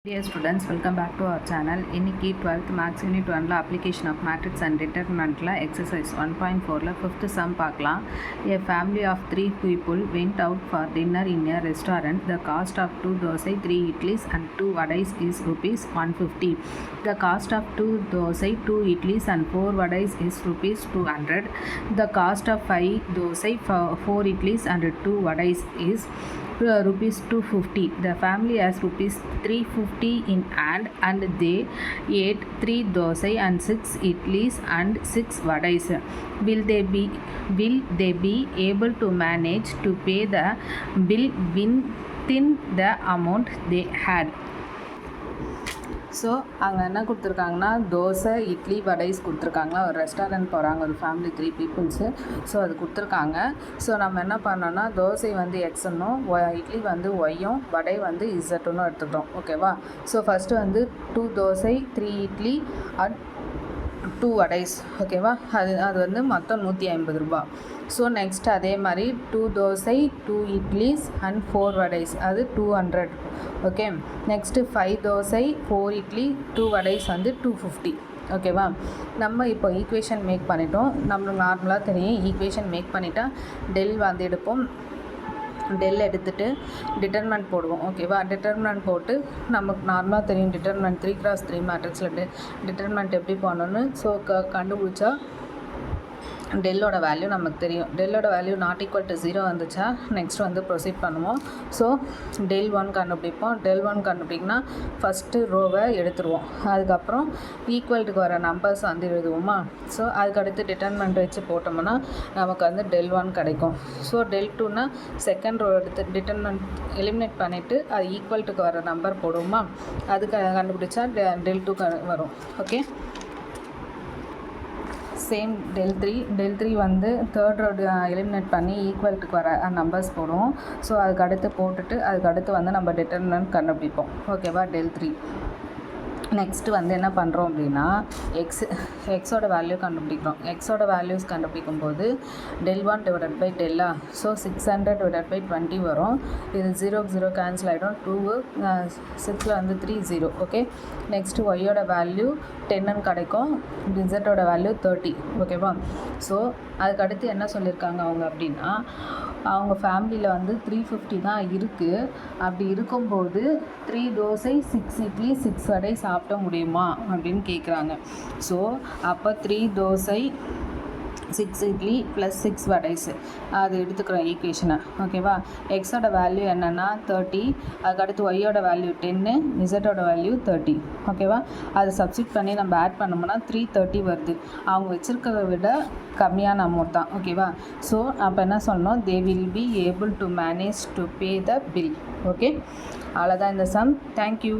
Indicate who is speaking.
Speaker 1: Dear students, welcome back to our channel. இன்னைக்கு 12th Maths Unit 1ல application of matrix and determinantல exercise 1.4ல 5th sum பார்க்கலாம். A family of 3 people went out for dinner in a restaurant. The cost of 2 dosai, 3 idlis and 2 vadais is rupees 150. The cost of 2 dosai, 2 idlis and 4 vadais is rupees 200. The cost of 5 dosai, 4 idlis and 2 vadais is rupees 250. The family has rupees 350 in hand and they ate 3 dosai and 6 idlis and 6 vadais. Will they be able to manage to pay the bill within the amount they had? So அங்கே என்ன கொடுத்துருக்காங்கன்னா தோசை இட்லி வடைஸ் கொடுத்துருக்காங்களா. ஒரு restaurant போகிறாங்க, ஒரு family 3 peoples. So அது கொடுத்துருக்காங்க. So நம்ம என்ன பண்ணோன்னா தோசை வந்து எக்ஸ்ன்னும் இட்லி வந்து ஒய்யும் வடை வந்து இசட்டுன்னு எடுத்துக்கிறோம். ஓகேவா? ஸோ ஃபஸ்ட்டு வந்து 2 தோசை 3 இட்லி அண்ட் 2 வடைஸ். ஓகேவா? அது வந்து மொத்தம் 150 ரூபா. ஸோ நெக்ஸ்ட் அதே மாதிரி 2 தோசை 2 இட்லிஸ் அண்ட் 4 வடைஸ், அது 200. ஓகே. நெக்ஸ்ட்டு 5 தோசை 4 இட்லி 2 வடைஸ் வந்து 250. ஓகேவா? நம்ம இப்போ ஈக்குவேஷன் மேக் பண்ணிட்டோம். நம்மளுக்கு நார்மலாக தெரியும், ஈக்குவேஷன் மேக் பண்ணிட்டா டெல் வந்து எடுப்போம். டெல் எடுத்துகிட்டு டிட்டர்மெண்ட் போடுவோம். ஓகேவா? டிட்டர்மெண்ட் போட்டு நமக்கு நார்மலாக தெரியும் டிட்டர்மெண்ட் 3x3 மேட்ரிக்ஸில் டிட்டர்மெண்ட் எப்படி பண்ணணும்னு. ஸோ கண்டுபிடிச்சா டெல்லோட வேல்யூ நமக்கு தெரியும். டெல்லோட வேல்யூ நாட் ஈக்குவல் டு 0 வந்துச்சா நெக்ஸ்ட் வந்து ப்ரொசீட் பண்ணுவோம். ஸோ டெல் 1 கண்டுபிடிப்போம். டெல் 1 கண்டுபிடிக்கினா ஃபஸ்ட்டு ரோவை எடுத்துருவோம். அதுக்கப்புறம் ஈக்குவல்ட்டுக்கு வர நம்பர்ஸ் வந்து எழுதுவோமா. ஸோ அதுக்கடுத்து டிட்டர்மெண்ட் வச்சு போட்டோம்னா நமக்கு வந்து டெல் 1 கிடைக்கும். ஸோ டெல் 2னா செகண்ட் ரோ எடுத்து டிட்டர்மெண்ட் எலிமினேட் பண்ணிவிட்டு அது ஈக்குவல்ட்டுக்கு வர நம்பர் போடுவோமா. அதுக்கு கண்டுபிடிச்சா டெல் 2 வரும். ஓகே. சேம் டெல் 3 வந்து தேர்ட் ரோடு எலிமினேட் பண்ணி ஈக்குவல்ட்டுக்கு வர நம்பர்ஸ் போடுவோம். ஸோ அதுக்கடுத்து போட்டுட்டு அதுக்கடுத்து வந்து நம்ம டிட்டர்மினன்ட் கண்டுபிடிப்போம். ஓகேவா? டெல் 3 நெக்ஸ்ட்டு வந்து என்ன பண்ணுறோம் அப்படின்னா எக்ஸோட வேல்யூ கண்டுபிடிக்கிறோம். எக்ஸோட வேல்யூஸ் கண்டுபிடிக்கும் போது del 1 divided by delta. So 600 divided by 20 வரும். இது 0 கேன்சல் ஆகிடும். 2 6ல் வந்து 3 0. ஓகே. நெக்ஸ்ட்டு ஒய்யோட வேல்யூ 10ன்னு கிடைக்கும். இசட்டோட வேல்யூ 30. ஓகேவா? ஸோ அதுக்கடுத்து என்ன சொல்லியிருக்காங்க அவங்க அப்படின்னா, அவங்க ஃபேமிலியில் வந்து 350 தான் இருக்குது. அப்படி இருக்கும்போது 3 தோசை 6 இட்லி 6 வடை சாப்பிட முடியுமா அப்படின்னு கேட்குறாங்க. ஸோ அப்போ 3 தோசை 6 இட்லி ப்ளஸ் 6 வடைஸ் அது எடுத்துக்கிறோம் ஈக்குவேஷனை. ஓகேவா? எக்ஸோட வேல்யூ என்னென்னா 30, அதுக்கடுத்து ஒய்யோட வேல்யூ 10, இசட்டோட வேல்யூ 30. ஓகேவா? அதை சப்ஸ்டிட் பண்ணி நம்ம ஆட் பண்ணோம்னா 330 வருது. அவங்க வச்சுருக்கிறத விட கம்மியான அமௌண்ட் தான். ஓகேவா? ஸோ அப்போ என்ன சொல்லணும், they will be able to manage to pay the bill. Okay. அவ்வளோதான் இந்த சம். தேங்க்யூ.